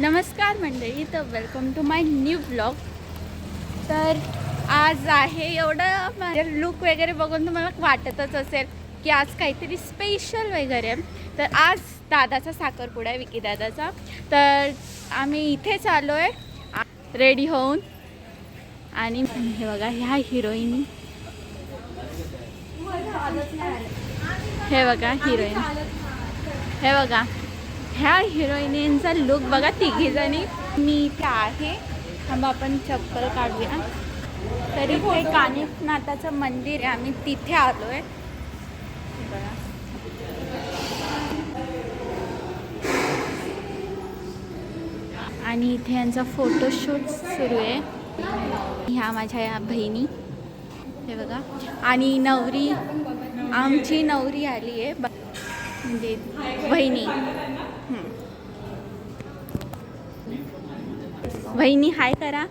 नमस्कार मंडळी, तर welcome to my new blog. तर आज आहे एवढं माझे लुक वगैरे बघून तुम्हाला वाटतच असेल की आज काहीतरी स्पेशल वगैरे. तर आज दादाचा साखरपुडा आहे, विकी दादाचा. तर आम्ही इथेच आलो आहे रेडी होऊन. आणि हे बघा, ह्या हिरोईनी, हे बघा हिरोईन, हे बघा ह्या हिरोईनींचा लुक बघा. तिघीजणी मी इथे आहे. थांबा आपण चप्पल काढूया. तर इथे कानिफनाथाचं मंदिर आहे, आम्ही तिथे आलो आहे बघा. आणि इथे यांचा फोटोशूट सुरू आहे. ह्या माझ्या या बहिणी, हे बघा. आणि नवरी, आमची नवरी आली आहे, म्हणजे बहिणी. बहिणी हाय करा.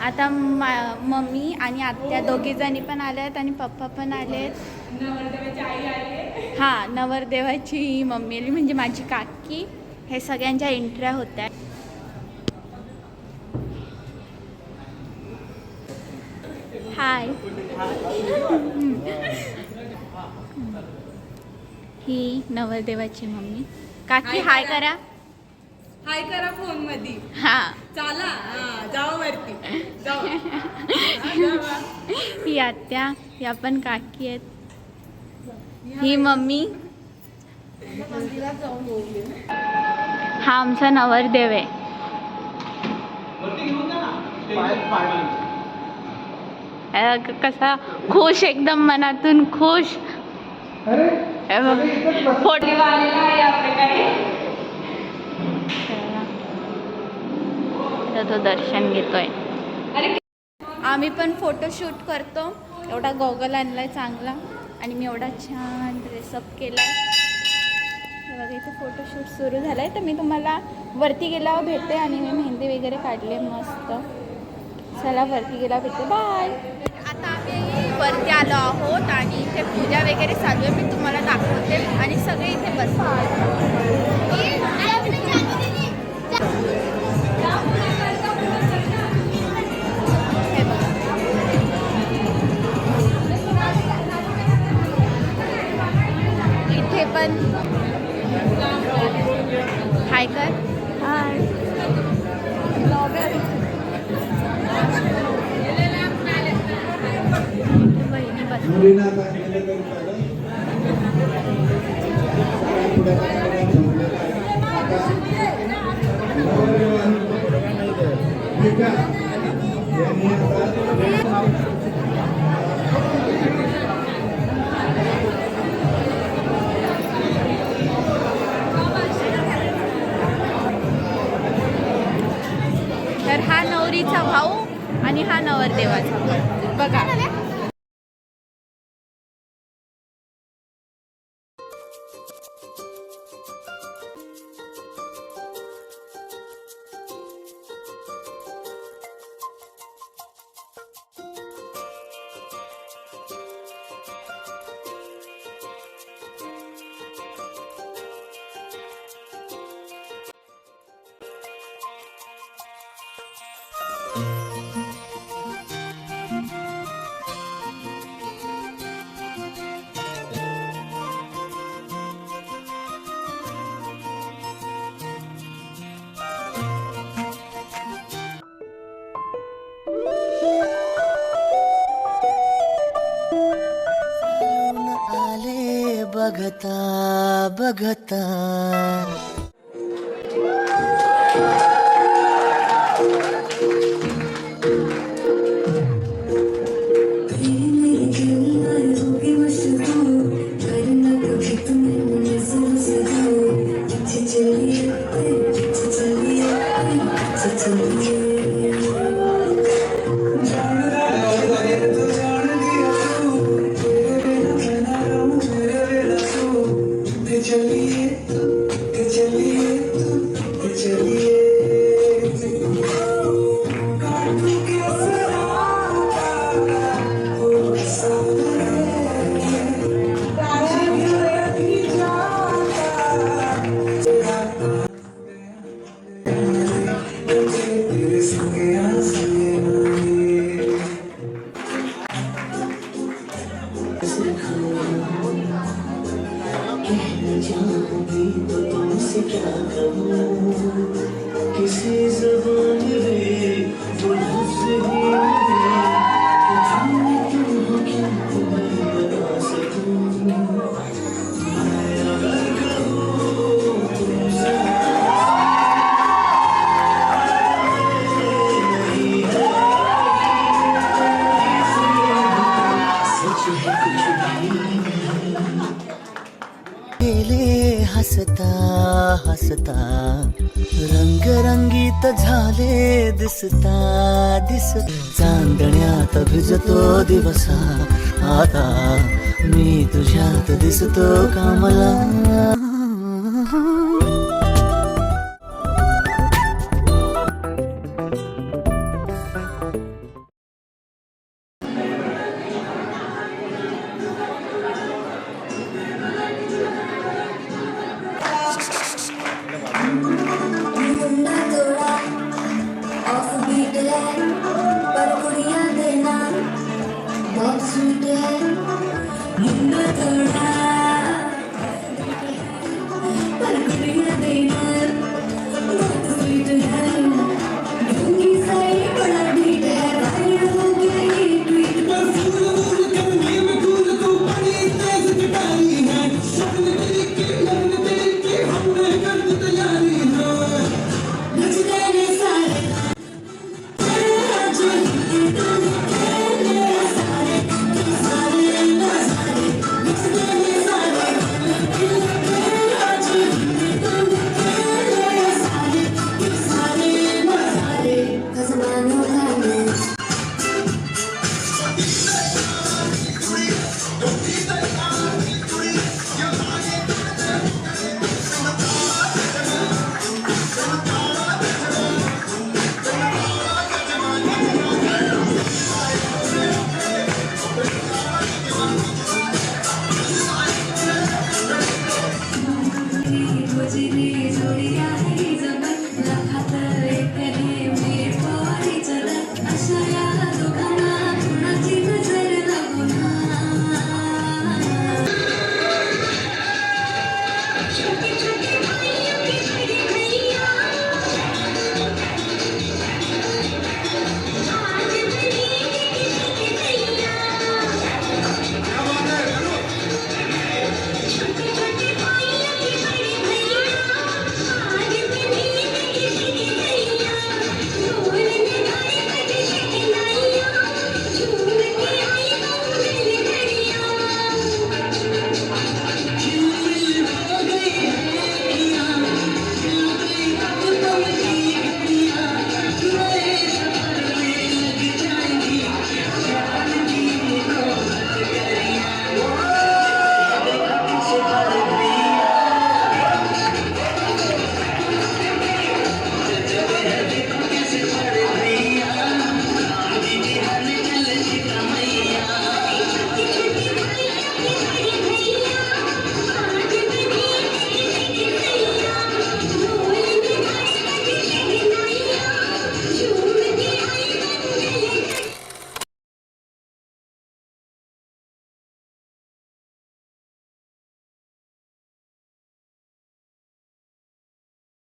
आता मम्मी आणि आत्या दोघीजणी पण आल्यात आणि पप्पा पण आलेत. हां, नवरदेवाची मम्मी आली म्हणजे माझी काकी. हे सगळ्यांच्या एंट्र्या होत्या. हाय. ही नवरदेवाची मम्मी. काकी हाय करा. हाय करा फोन मध्ये. हा चला जाऊ वरती जाऊ. ही आत्या, या पण काकी आहेत. ही मम्मी. हा आमचा नवरदेव आहे. कसा खुश, एकदम मनातून खुश. फोटो तो दर्शन घेतोय. आम्ही पण फोटोशूट करतो. एवढा गॉगल आणलाय चांगला आणि मी एवढा छान ड्रेसअप केलाय. बघा इथे फोटोशूट सुरू झालाय. तर मी तुम्हाला वरती गेल्यावर भेटते. आणि मी मेहंदी वगैरे काढली मस्त. चला वरती गेला भेटते. बाय. आता आम्ही वरती आलो आहोत आणि इथे पूजा वगैरे चालू आहे. मी तुम्हाला दाखवते. आणि सगळे इथे बसतात. इथे पण हाय कर. हाय. बहिणी बस. तर हा नवरीचा भाऊ आणि हा नवरदेवाचा भाऊ बघा. बघता बघता चलिए किसी ज़बान में वो लफ्ज़ ही नहीं कि तुम हो क्या तुम्हें बता सकूं मैं अगर कहूँ तुमसे नहीं है सच है कुछ भी गेले हसता हसता रंग रंगीत झाले दिसता चांदण्यात भिजतो दिवसा आता मी तुझ्यात दिसतो कामला